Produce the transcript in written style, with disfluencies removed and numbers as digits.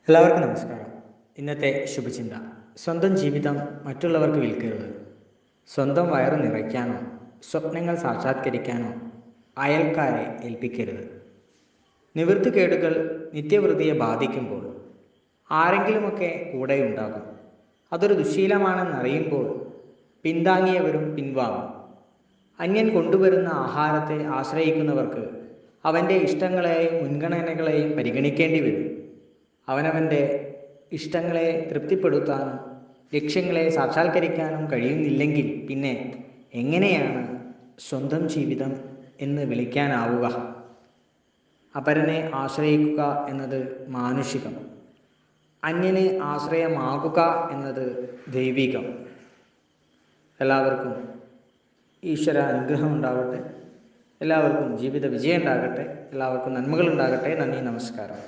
എല്ലാവർക്കും നമസ്കാരം. ഇന്നത്തെ ശുഭചിന്ത: സ്വന്തം ജീവിതം മറ്റുള്ളവർക്ക് വിൽക്കരുത്. സ്വന്തം വയറ് നിറയ്ക്കാനോ സ്വപ്നങ്ങൾ സാക്ഷാത്കരിക്കാനോ അയൽക്കാരെ ഏൽപ്പിക്കരുത്. നിവൃത്തികേടുകൾ നിത്യവൃത്തിയെ ബാധിക്കുമ്പോൾ ആരെങ്കിലുമൊക്കെ കൂടെയുണ്ടാകും. അതൊരു ദുശ്ശീലമാണെന്നറിയുമ്പോൾ പിന്താങ്ങിയവരും പിൻവാങ്ങും. അന്യൻ കൊണ്ടുവരുന്ന ആഹാരത്തെ ആശ്രയിക്കുന്നവർക്ക് അവൻ്റെ ഇഷ്ടങ്ങളെയും മുൻഗണനകളെയും പരിഗണിക്കേണ്ടി വരും. അവനവൻ്റെ ഇഷ്ടങ്ങളെ തൃപ്തിപ്പെടുത്താനും ലക്ഷ്യങ്ങളെ സാക്ഷാത്കരിക്കാനും കഴിയുന്നില്ലെങ്കിൽ പിന്നെ എങ്ങനെയാണ് സ്വന്തം ജീവിതം എന്ന് വിളിക്കാനാവുക? അപരനെ ആശ്രയിക്കുക എന്നത് മാനുഷികം, അന്യന് ആശ്രയമാകുക എന്നത് ദൈവികം. എല്ലാവർക്കും ഈശ്വര അനുഗ്രഹം ഉണ്ടാവട്ടെ. എല്ലാവർക്കും ജീവിത വിജയം ഉണ്ടാകട്ടെ. എല്ലാവർക്കും നന്മകൾ ഉണ്ടാകട്ടെ. നന്ദി, നമസ്കാരം.